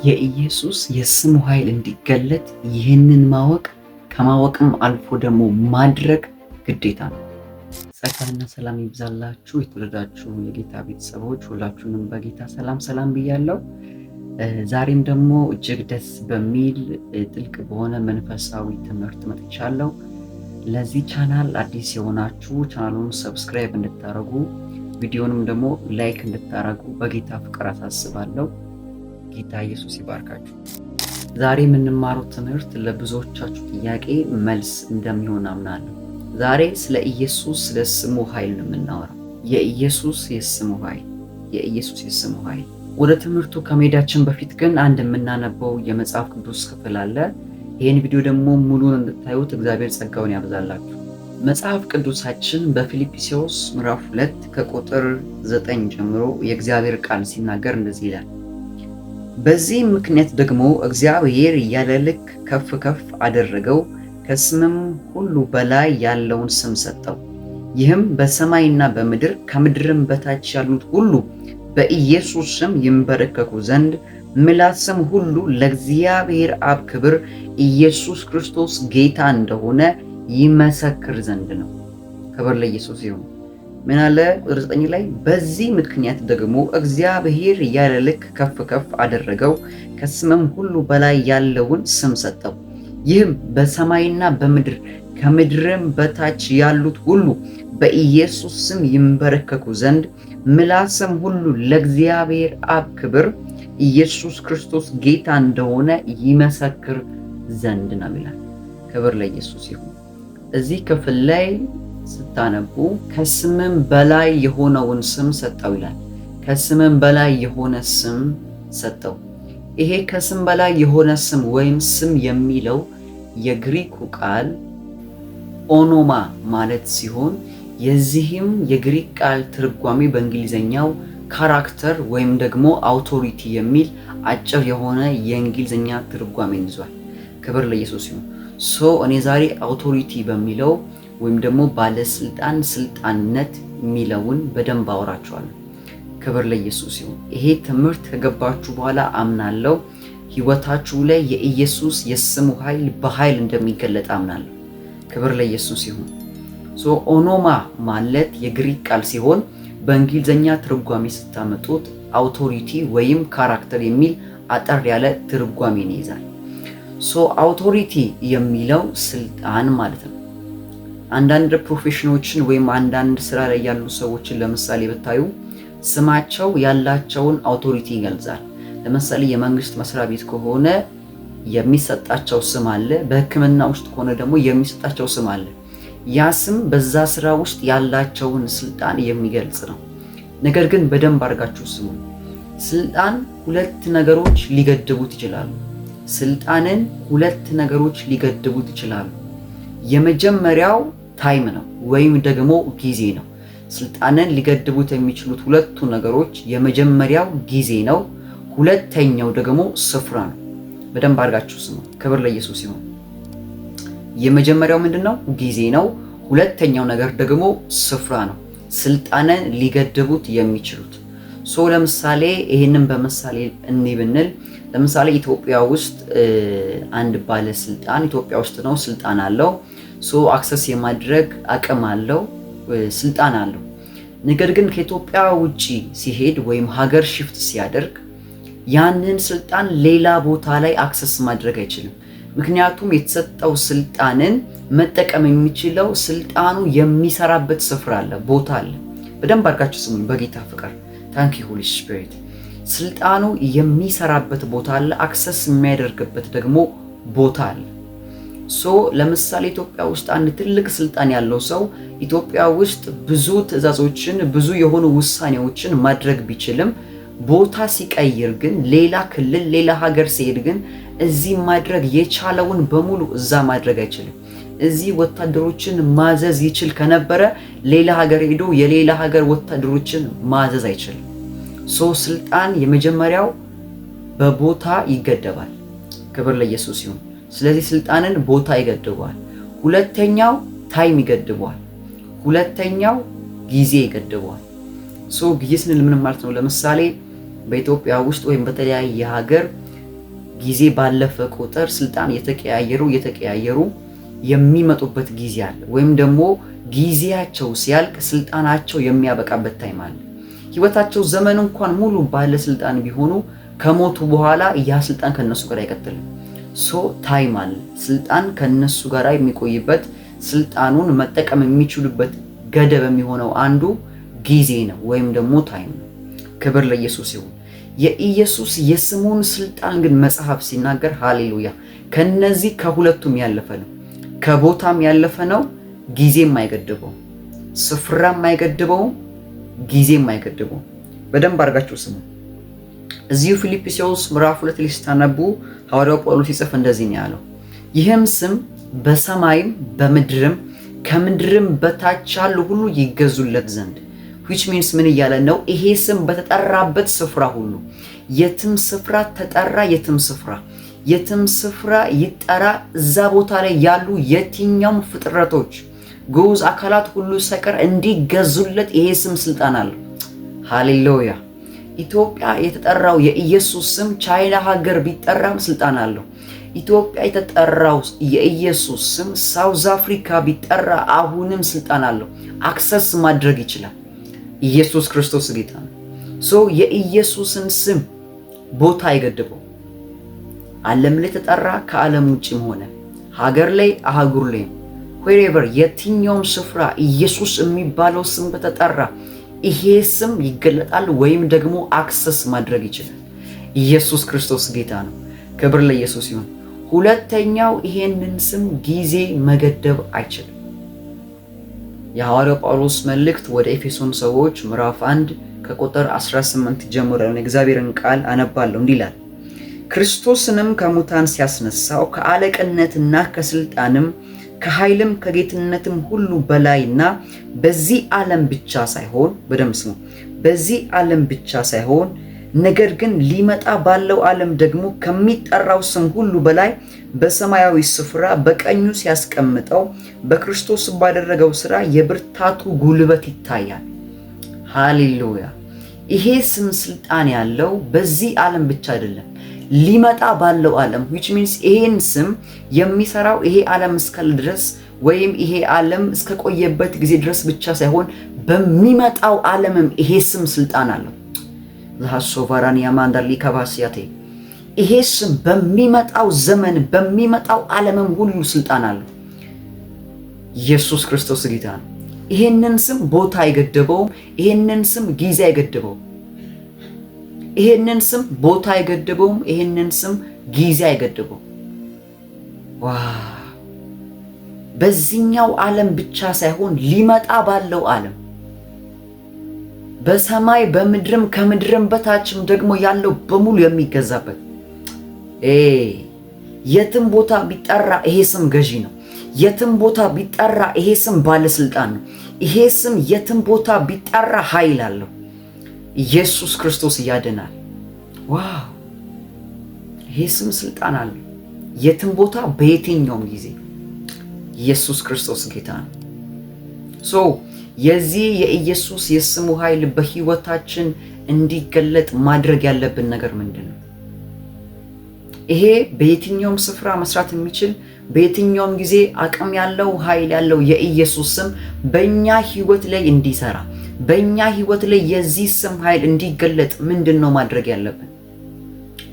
የኢየሱስ የስሙ ኃይል እንዲገለጥ ይህንን ማወቅ ከማወቅም አልፎ ደግሞ ማድረግ ግዴታ ነው። ጸጋና ሰላም ይብዛላችሁ የተወደዳችሁ የጌታ ቤተሰቦች ሁላችሁንም በጌታ ሰላም ብያለሁ። ዛሬም ደግሞ እጅግ ደስ በሚል ጥልቅ በሆነ መንፈሳዊ ትምህርት መጥቻለሁ። ለዚህ ቻናል አዲስ የሆናችሁ ቻናሉን ሰብስክራይብ እንድታረጉ ቪዲዮንም ደግሞ ላይክ እንድታረጉ በጌታ ፍቅር አሳስባለሁ። ጌታ ኢየሱስ ይባርካችሁ። ዛሬ የምንማረው ትምህርት ለብዙዎቻችሁ ጥያቄ መልስ እንደሚሆን አምናለሁ። ዛሬ ስለ ኢየሱስ ስለ ስሙ ኃይል ነው የምናወራው። የኢየሱስ የስሙ ኃይል። ወደ ትምህርቱ ከመሄዳችን በፊት ግን አንድ የምናነበው የመጽሐፍ ቅዱስ ክፍል አለ። ይህን ቪዲዮ ደግሞ ሙሉን እንድታዩት እግዚአብሔር ጸጋውን ያብዛላችሁ። መጽሐፍ ቅዱሳችን በፊልጵስዩስ ምዕራፍ 2 ከቁጥር 9 ጀምሮ የእግዚአብሔር ቃል ሲናገር እንደዚህ ይላል። በዚህ ምክንያት ደግሞ እግዚአብሔር ያለ ልክ ከፍ ከፍ አደረገው፣ ከስምም ሁሉ በላይ ያለውን ስም ሰጠው። ይህም በሰማይና በምድር ከምድርም በታች ያሉት ሁሉ በኢየሱስ ስም ይንበረከኩ ዘንድ ምላስም ሁሉ ለእግዚአብሔር አብ ክብር ኢየሱስ ክርስቶስ ጌታ እንደሆነ ይመሰክር ዘንድ ነው። ክብር ለኢየሱስ ይሁን። ምን አለ ቁጥር 9 ላይ? በዚህ ምክንያት ደግሞ እግዚአብሔር ያለ ልክ ከፍ ከፍ አደረገው፣ ከስምም ሁሉ በላይ ያለውን ስም ሰጠው። ይህም በሰማይና በምድር ከምድርም በታች ያሉት ሁሉ በኢየሱስ ስም ይንበረከኩ ዘንድ ምላስም ሁሉ ለእግዚአብሔር አብ ክብር ኢየሱስ ክርስቶስ ጌታ እንደሆነ ይመሰክር ዘንድ ነው ይላል። ክብር ለኢየሱስ ይሁን። እዚህ ክፍል ላይ ስታነቡ ከስምም በላይ የሆነውን ስም ሰጠው ይላል። ከስምም በላይ የሆነ ስም ሰጠው። ይሄ ከስም በላይ የሆነ ስም ወይም ስም የሚለው የግሪኩ ቃል ኦኖማ ማለት ሲሆን የዚህም የግሪክ ቃል ትርጓሜ በእንግሊዘኛው ካራክተር ወይም ደግሞ አውቶሪቲ የሚል አጭር የሆነ የእንግሊዘኛ ትርጓሜን ይዟል። ክብር ለኢየሱስ ይሁን። እኔ ዛሬ አውቶሪቲ በሚለው ወይም ደግሞ ባለስልጣን ስልጣንነት የሚለውን በደንብ አወራችኋለሁ። ክብር ለኢየሱስ ይሁን። ይሄ ትምህርት ከገባችሁ በኋላ አምናለሁ ህይወታችሁ ላይ የኢየሱስ የስሙ ኃይል በኃይል እንደሚገለጥ አምናለሁ። ክብር ለኢየሱስ ይሁን። ኦኖማ ማለት የግሪክ ቃል ሲሆን በእንግሊዘኛ ትርጓሜ ስታመጡት አውቶሪቲ ወይም ካራክተር የሚል አጠር ያለ ትርጓሜን ይይዛል። አውቶሪቲ የሚለው ስልጣን ማለት ነው። አንዳንድ ፕሮፌሽኖችን ወይም አንዳንድ ስራ ላይ ያሉ ሰዎችን ለምሳሌ ብታዩ ስማቸው ያላቸውን አውቶሪቲ ይገልጻል። ለምሳሌ የመንግስት መስሪያ ቤት ከሆነ የሚሰጣቸው ስም አለ። በሕክምና ውስጥ ከሆነ ደግሞ የሚሰጣቸው ስም አለ። ያ ስም በዛ ስራ ውስጥ ያላቸውን ስልጣን የሚገልጽ ነው። ነገር ግን በደንብ አድርጋችሁ ስሙ። ስልጣን ሁለት ነገሮች ሊገድቡት ይችላሉ። ስልጣንን ሁለት ነገሮች ሊገድቡት ይችላሉ። የመጀመሪያው ታይም ነው ወይም ደግሞ ጊዜ ነው። ስልጣንን ሊገድቡት የሚችሉት ሁለቱ ነገሮች የመጀመሪያው ጊዜ ነው፣ ሁለተኛው ደግሞ ስፍራ ነው። በደንብ አድርጋችሁ ስሙ። ክብር ለኢየሱስ ይሁን። የመጀመሪያው ምንድነው? ጊዜ ነው። ሁለተኛው ነገር ደግሞ ስፍራ ነው። ስልጣንን ሊገድቡት የሚችሉት ለምሳሌ ይሄንን በምሳሌ እንይ ብንል ለምሳሌ ኢትዮጵያ ውስጥ አንድ ባለስልጣን ኢትዮጵያ ውስጥ ነው፣ ስልጣን አለው። አክሰስ የማድረግ አቅም አለው፣ ስልጣን አለው። ነገር ግን ከኢትዮጵያ ውጪ ሲሄድ ወይም ሀገር ሽፍት ሲያደርግ ያንን ስልጣን ሌላ ቦታ ላይ አክሰስ ማድረግ አይችልም። ምክንያቱም የተሰጠው ስልጣንን መጠቀም የሚችለው ስልጣኑ የሚሰራበት ስፍራ አለ፣ ቦታ አለ። በደንብ አድርጋችሁ ስሙኝ በጌታ ፍቅር። ታንክ ዩ ሆሊ ስፒሪት። ስልጣኑ የሚሰራበት ቦታ አለ፣ አክሰስ የሚያደርግበት ደግሞ ቦታ አለ። ለምሳሌ ኢትዮጵያ ውስጥ አንድ ትልቅ ስልጣን ያለው ሰው ኢትዮጵያ ውስጥ ብዙ ትዕዛዞችን ብዙ የሆኑ ውሳኔዎችን ማድረግ ቢችልም ቦታ ሲቀይር ግን ሌላ ክልል ሌላ ሀገር ሲሄድ ግን እዚህ ማድረግ የቻለውን በሙሉ እዛ ማድረግ አይችልም። እዚህ ወታደሮችን ማዘዝ ይችል ከነበረ ሌላ ሀገር ሄዶ የሌላ ሀገር ወታደሮችን ማዘዝ አይችልም። ስልጣን የመጀመሪያው በቦታ ይገደባል። ክብር ለኢየሱስ ይሁን። ስለዚህ ስልጣንን ቦታ ይገድበዋል። ሁለተኛው ታይም ይገድበዋል። ሁለተኛው ጊዜ ይገድበዋል። ጊዜ ስንል ምን ማለት ነው? ለምሳሌ በኢትዮጵያ ውስጥ ወይም በተለያየ ሀገር ጊዜ ባለፈ ቁጥር ስልጣን የተቀያየሩ የሚመጡበት ጊዜ አለ። ወይም ደግሞ ጊዜያቸው ሲያልቅ ስልጣናቸው የሚያበቃበት ታይም አለ። ህይወታቸው ዘመን እንኳን ሙሉ ባለስልጣን ቢሆኑ ከሞቱ በኋላ ያ ስልጣን ከነሱ ጋር አይቀጥልም። ታይም አለ። ስልጣን ከነሱ ጋር የሚቆይበት ስልጣኑን መጠቀም የሚችሉበት ገደብ የሚሆነው አንዱ ጊዜ ነው ወይም ደግሞ ታይም ነው። ክብር ለኢየሱስ ይሁን። የኢየሱስ የስሙን ስልጣን ግን መጽሐፍ ሲናገር ሃሌሉያ ከነዚህ ከሁለቱም ያለፈ ነው። ከቦታም ያለፈ ነው። ጊዜም አይገድበው፣ ስፍራም አይገድበው፣ ጊዜም አይገድበው። በደንብ አድርጋችሁ ስሙ። እዚሁ ፊልጵስዩስ ምዕራፍ 2 ላይ ስታነቡ ሐዋርያው ጳውሎስ ሲጽፍ እንደዚህ ነው ያለው፣ ይህም ስም በሰማይም በምድርም ከምድርም በታች ያሉ ሁሉ ይገዙለት ዘንድ which means ምን እያለ ነው? ይሄ ስም በተጠራበት ስፍራ ሁሉ የትም ስፍራ ተጠራ፣ የትም ስፍራ ይጠራ፣ እዛ ቦታ ላይ ያሉ የትኛውም ፍጥረቶች ግዑዝ አካላት ሁሉ ሳይቀር እንዲገዙለት ይሄ ስም ስልጣን አለው። ሃሌሉያ። ኢትዮጵያ የተጠራው የኢየሱስ ስም ቻይና ሀገር ቢጠራም ስልጣን አለው። ኢትዮጵያ የተጠራው የኢየሱስ ስም ሳውዝ አፍሪካ ቢጠራ አሁንም ስልጣን አለው። አክሰስ ማድረግ ይችላል። ኢየሱስ ክርስቶስ ጌታ ነው። የኢየሱስን ስም ቦታ አይገድበው። ዓለም ላይ ተጠራ፣ ከዓለም ውጭም ሆነ ሀገር ላይ አህጉር ላይ wherever የትኛውም ስፍራ ኢየሱስ የሚባለው ስም ከተጠራ ይሄ ስም ይገለጣል ወይም ደግሞ አክሰስ ማድረግ ይችላል። ኢየሱስ ክርስቶስ ጌታ ነው። ክብር ለኢየሱስ ይሁን። ሁለተኛው ይሄንን ስም ጊዜ መገደብ አይችልም። የሐዋርያው ጳውሎስ መልእክት ወደ ኤፌሶን ሰዎች ምዕራፍ 1 ከቁጥር 18 ጀምሮ ያለውን እግዚአብሔርን ቃል አነባለሁ። እንዲህ ይላል፣ ክርስቶስንም ከሙታን ሲያስነሳው ከአለቅነትና ከስልጣንም ከኃይልም ከጌትነትም ሁሉ በላይና በዚህ ዓለም ብቻ ሳይሆን በደም ስሙ በዚህ ዓለም ብቻ ሳይሆን ነገር ግን ሊመጣ ባለው ዓለም ደግሞ ከሚጠራው ስም ሁሉ በላይ በሰማያዊ ስፍራ በቀኙ ሲያስቀምጠው በክርስቶስ ባደረገው ሥራ የብርታቱ ጉልበት ይታያል። ሃሌሉያ። ይሄ ስም ስልጣን ያለው በዚህ ዓለም ብቻ አይደለም፣ ሊመጣ ባለው ዓለም which means ይሄን ስም የሚሰራው ይሄ ዓለም እስካለ ድረስ ወይም ይሄ ዓለም እስከቆየበት ጊዜ ድረስ ብቻ ሳይሆን በሚመጣው ዓለምም ይሄ ስም ስልጣን አለው። ለሐሶቫራን ያማንዳሊ ከባሲያቴ ይሄ ስም በሚመጣው ዘመን በሚመጣው ዓለምም ሁሉ ስልጣን አለው። ኢየሱስ ክርስቶስ ጌታ ነው። ይሄንን ስም ቦታ አይገድበውም። ይሄንን ስም ጊዜ አይገድበውም። ይሄንን ስም ቦታ አይገድበውም። ይሄንን ስም ጊዜ አይገድበውም። በዚህኛው ዓለም ብቻ ሳይሆን ሊመጣ ባለው ዓለም በሰማይ በምድርም ከምድርም በታችም ደግሞ ያለው በሙሉ የሚገዛበት የትም ቦታ ቢጠራ ይሄ ስም ገዢ ነው። የትም ቦታ ቢጠራ ይሄ ስም ባለስልጣን ነው። ይሄ ስም የትም ቦታ ቢጠራ ኃይል አለው። ኢየሱስ ክርስቶስ ያድናል። ዋው! ይሄ ስም ስልጣን አለው የትም ቦታ በየትኛውም ጊዜ። ኢየሱስ ክርስቶስ ጌታ ነው። የዚህ የኢየሱስ የስሙ ኃይል በህይወታችን እንዲገለጥ ማድረግ ያለብን ነገር ምንድን ነው? ይሄ በየትኛውም ስፍራ መስራት የሚችል በየትኛውም ጊዜ አቅም ያለው ኃይል ያለው የኢየሱስ ስም በእኛ ህይወት ላይ እንዲሰራ በእኛ ህይወት ላይ የዚህ ስም ኃይል እንዲገለጥ ምንድን ነው ማድረግ ያለብን?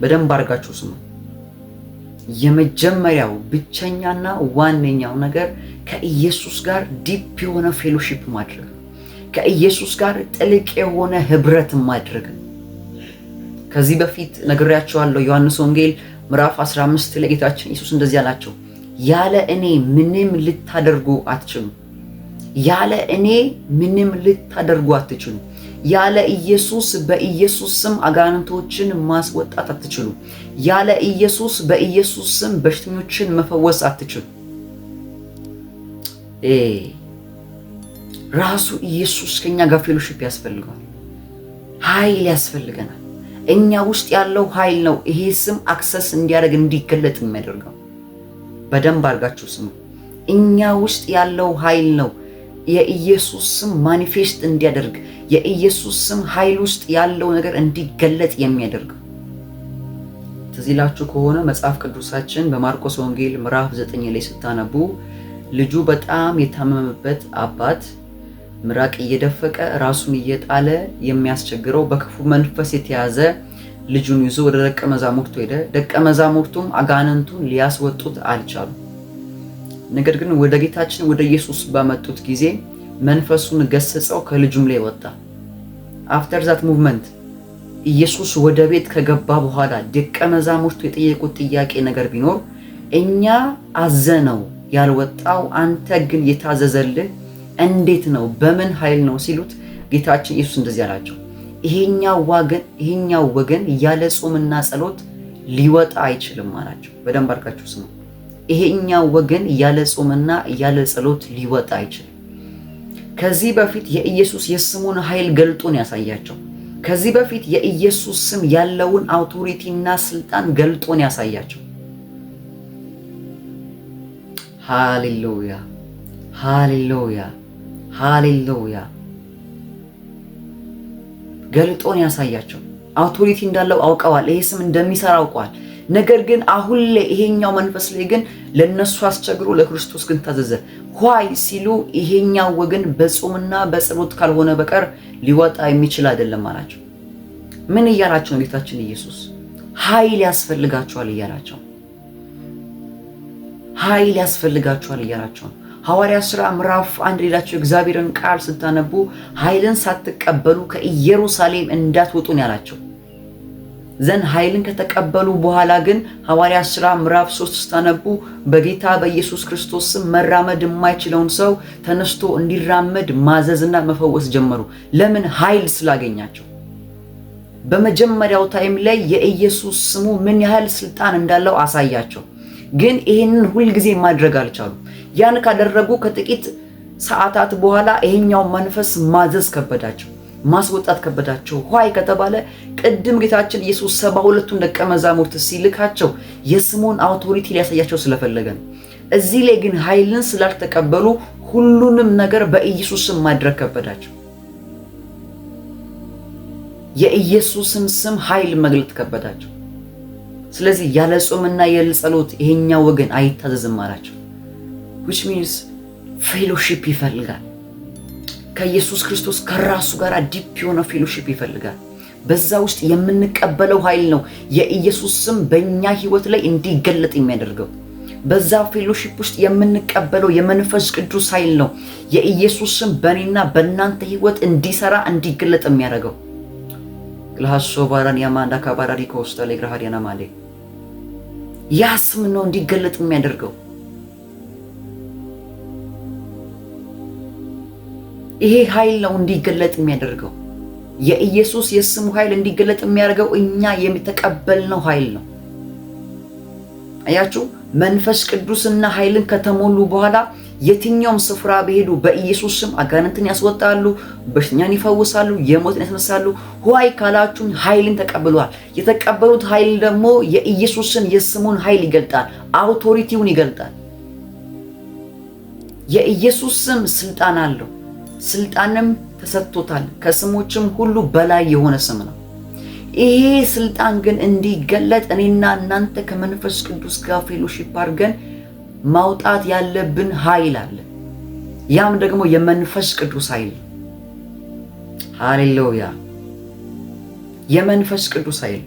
በደንብ አድርጋችሁ ስሙ። የመጀመሪያው ብቸኛና ዋነኛው ነገር ከኢየሱስ ጋር ዲፕ የሆነ ፌሎሺፕ ማድረግ፣ ከኢየሱስ ጋር ጥልቅ የሆነ ህብረት ማድረግ። ከዚህ በፊት ነግሬያቸዋለሁ። ዮሐንስ ወንጌል ምዕራፍ 15 ላይ ጌታችን ኢየሱስ እንደዚህ አላቸው፣ ያለ እኔ ምንም ልታደርጉ አትችሉም። ያለ እኔ ምንም ልታደርጉ አትችሉም። ያለ ኢየሱስ በኢየሱስ ስም አጋንንቶችን ማስወጣት አትችሉም። ያለ ኢየሱስ በኢየሱስ ስም በሽተኞችን መፈወስ አትችሉም። ራሱ ኢየሱስ ከኛ ጋር ፌሎሺፕ ያስፈልገዋል። ኃይል ያስፈልገናል። እኛ ውስጥ ያለው ኃይል ነው ይሄ ስም አክሰስ እንዲያደርግ እንዲገለጥ የሚያደርገው። በደንብ አድርጋችሁ ስሙ። እኛ ውስጥ ያለው ኃይል ነው የኢየሱስ ስም ማኒፌስት እንዲያደርግ የኢየሱስ ስም ኃይል ውስጥ ያለው ነገር እንዲገለጥ የሚያደርገው። ትዝ ይላችሁ ከሆነ መጽሐፍ ቅዱሳችን በማርቆስ ወንጌል ምዕራፍ 9 ላይ ስታነቡ ልጁ በጣም የታመመበት አባት ምራቅ እየደፈቀ ራሱን እየጣለ የሚያስቸግረው በክፉ መንፈስ የተያዘ ልጁን ይዞ ወደ ደቀ መዛሙርቱ ሄደ። ደቀ መዛሙርቱም አጋንንቱን ሊያስወጡት አልቻሉም። ነገር ግን ወደ ጌታችን ወደ ኢየሱስ ባመጡት ጊዜ መንፈሱን ገሰጸው፣ ከልጁም ላይ ወጣ። አፍተር ዛት ሙቭመንት ኢየሱስ ወደ ቤት ከገባ በኋላ ደቀ መዛሙርቱ የጠየቁት ጥያቄ ነገር ቢኖር እኛ አዘነው ያልወጣው አንተ ግን የታዘዘልህ እንዴት ነው? በምን ኃይል ነው ሲሉት ጌታችን ኢየሱስ እንደዚህ አላቸው፣ ይሄኛው ወገን ያለ ጾምና ጸሎት ሊወጣ አይችልም አላቸው። በደንብ አድርጋችሁ ስሙ። ይሄኛው ወገን ያለ ጾምና ያለ ጸሎት ሊወጣ አይችልም። ከዚህ በፊት የኢየሱስ የስሙን ኃይል ገልጦን ያሳያቸው። ከዚህ በፊት የኢየሱስ ስም ያለውን አውቶሪቲና ስልጣን ገልጦን ያሳያቸው። ሃሌሉያ ሃሌሉያ ሃሌሉያ። ገልጦን ያሳያቸው። አውቶሪቲ እንዳለው አውቀዋል። ይሄ ስም እንደሚሰራ አውቀዋል። ነገር ግን አሁን ላይ ይሄኛው መንፈስ ላይ ግን ለነሱ አስቸግሮ ለክርስቶስ ግን ታዘዘ። ኋይ ሲሉ ይሄኛው ወገን በጾምና በጸሎት ካልሆነ በቀር ሊወጣ የሚችል አይደለም አላቸው። ምን እያላቸው ነው ጌታችን ኢየሱስ? ኃይል ያስፈልጋቸዋል እያላቸው፣ ኃይል ያስፈልጋቸዋል እያላቸው። ሐዋርያት ሥራ ምዕራፍ 1 ሌላቸው እግዚአብሔርን ቃል ስታነቡ ኃይልን ሳትቀበሉ ከኢየሩሳሌም እንዳትወጡን ያላቸው ዘን ኃይልን ከተቀበሉ በኋላ ግን ሐዋርያት ሥራ ምዕራፍ 3 ስታነቡ በጌታ በኢየሱስ ክርስቶስ ስም መራመድ የማይችለውን ሰው ተነስቶ እንዲራመድ ማዘዝና መፈወስ ጀመሩ። ለምን? ኃይል ስላገኛቸው። በመጀመሪያው ታይም ላይ የኢየሱስ ስሙ ምን ያህል ስልጣን እንዳለው አሳያቸው። ግን ይህንን ሁልጊዜ ማድረግ አልቻሉም። ያን ካደረጉ ከጥቂት ሰዓታት በኋላ ይሄኛው መንፈስ ማዘዝ ከበዳቸው፣ ማስወጣት ከበዳቸው። ኋይ ከተባለ ቅድም ጌታችን ኢየሱስ 72ቱን ደቀ መዛሙርት ሲልካቸው የስሙን አውቶሪቲ ሊያሳያቸው ስለፈለገ ነው። እዚህ ላይ ግን ኃይልን ስላልተቀበሉ ሁሉንም ነገር በኢየሱስ ስም ማድረግ ከበዳቸው። የኢየሱስን ስም ኃይል መግለጥ ከበዳቸው። ስለዚህ ያለ ጾምና ያለ ጸሎት ይሄኛው ወገን አይታዘዝም አላቸው። which means ፌሎሺፕ ይፈልጋል። ከኢየሱስ ክርስቶስ ከራሱ ጋር ዲፕ የሆነ ፌሎሺፕ ይፈልጋል። በዛ ውስጥ የምንቀበለው ኃይል ነው የኢየሱስ ስም በእኛ ህይወት ላይ እንዲገለጥ የሚያደርገው። በዛ ፌሎሺፕ ውስጥ የምንቀበለው የመንፈስ ቅዱስ ኃይል ነው የኢየሱስ ስም በእኔና በእናንተ ህይወት እንዲሰራ እንዲገለጥ የሚያደርገው። ግላሶ ባራን ያማንዳ ካባራሪ ኮስታ ለግራሃዲያና ማለ ያ ስም ነው እንዲገለጥ የሚያደርገው። ይሄ ኃይል ነው እንዲገለጥ የሚያደርገው። የኢየሱስ የስሙ ኃይል እንዲገለጥ የሚያደርገው እኛ የተቀበልነው ኃይል ነው። አያችሁ፣ መንፈስ ቅዱስና ኃይልን ከተሞሉ በኋላ የትኛውም ስፍራ በሄዱ በኢየሱስ ስም አጋንንትን ያስወጣሉ፣ በሽተኛን ይፈውሳሉ፣ የሞትን ያስነሳሉ። ሆይ ካላችሁን ኃይልን ተቀብለዋል። የተቀበሉት ኃይል ደግሞ የኢየሱስን የስሙን ኃይል ይገልጣል፣ አውቶሪቲውን ይገልጣል። የኢየሱስ ስም ስልጣን አለው፣ ስልጣንም ተሰጥቶታል። ከስሞችም ሁሉ በላይ የሆነ ስም ነው። ይሄ ስልጣን ግን እንዲገለጥ እኔና እናንተ ከመንፈስ ቅዱስ ጋር ፌሎሺፕ አድርገን ማውጣት ያለብን ኃይል አለ። ያም ደግሞ የመንፈስ ቅዱስ ኃይል። ሃሌሉያ! የመንፈስ ቅዱስ ኃይል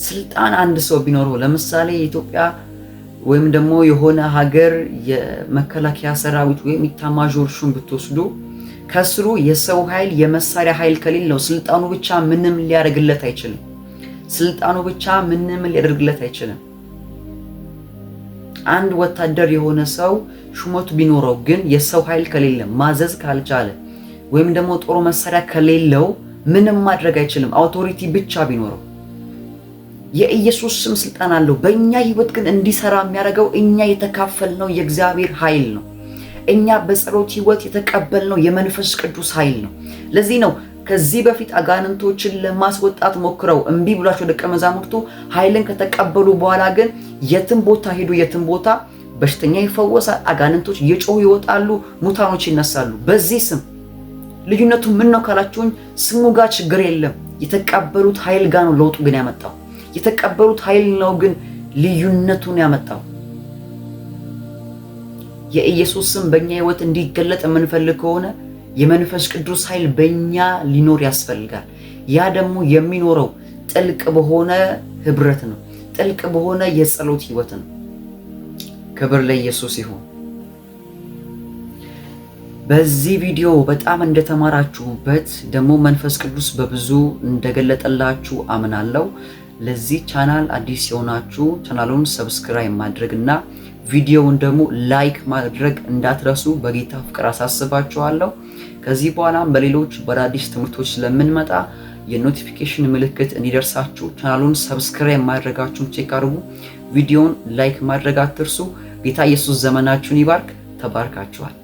ስልጣን አንድ ሰው ቢኖረው፣ ለምሳሌ ኢትዮጵያ ወይም ደግሞ የሆነ ሀገር የመከላከያ ሰራዊት ወይም ኢታማዦር ሹም ብትወስዱ ከስሩ የሰው ኃይል የመሳሪያ ኃይል ከሌለው ስልጣኑ ብቻ ምንም ሊያደርግለት አይችልም። ስልጣኑ ብቻ ምንም ሊያደርግለት አይችልም። አንድ ወታደር የሆነ ሰው ሹመቱ ቢኖረው ግን የሰው ኃይል ከሌለ ማዘዝ ካልቻለ ወይም ደግሞ ጦር መሳሪያ ከሌለው ምንም ማድረግ አይችልም። አውቶሪቲ ብቻ ቢኖረው። የኢየሱስ ስም ስልጣን አለው። በእኛ ህይወት ግን እንዲሰራ የሚያደርገው እኛ የተካፈልነው የእግዚአብሔር ኃይል ነው። እኛ በጸሎት ህይወት የተቀበልነው የመንፈስ ቅዱስ ኃይል ነው። ለዚህ ነው ከዚህ በፊት አጋንንቶችን ለማስወጣት ሞክረው እምቢ ብሏቸው ደቀ መዛሙርቱ ኃይልን ከተቀበሉ በኋላ ግን የትም ቦታ ሄዱ፣ የትም ቦታ በሽተኛ ይፈወሳል፣ አጋንንቶች እየጮሁ ይወጣሉ፣ ሙታኖች ይነሳሉ። በዚህ ስም ልዩነቱ ምን ነው ካላችሁኝ፣ ስሙ ጋር ችግር የለም። የተቀበሉት ኃይል ጋር ነው ለውጡ ግን ያመጣው። የተቀበሉት ኃይል ነው ግን ልዩነቱን ያመጣው። የኢየሱስ ስም በእኛ ህይወት እንዲገለጥ የምንፈልግ ከሆነ የመንፈስ ቅዱስ ኃይል በእኛ ሊኖር ያስፈልጋል። ያ ደግሞ የሚኖረው ጥልቅ በሆነ ህብረት ነው፣ ጥልቅ በሆነ የጸሎት ህይወት ነው። ክብር ለኢየሱስ ይሁን። በዚህ ቪዲዮ በጣም እንደተማራችሁበት ደግሞ መንፈስ ቅዱስ በብዙ እንደገለጠላችሁ አምናለሁ። ለዚህ ቻናል አዲስ የሆናችሁ ቻናሉን ሰብስክራይብ ማድረግና ቪዲዮውን ደግሞ ላይክ ማድረግ እንዳትረሱ በጌታ ፍቅር አሳስባችኋለሁ። ከዚህ በኋላም በሌሎች በአዳዲስ ትምህርቶች ስለምንመጣ የኖቲፊኬሽን ምልክት እንዲደርሳችሁ ቻናሉን ሰብስክራይብ ማድረጋችሁን ቼክ አድርጉ። ቪዲዮውን ላይክ ማድረግ አትርሱ። ጌታ ኢየሱስ ዘመናችሁን ይባርክ። ተባርካችኋል።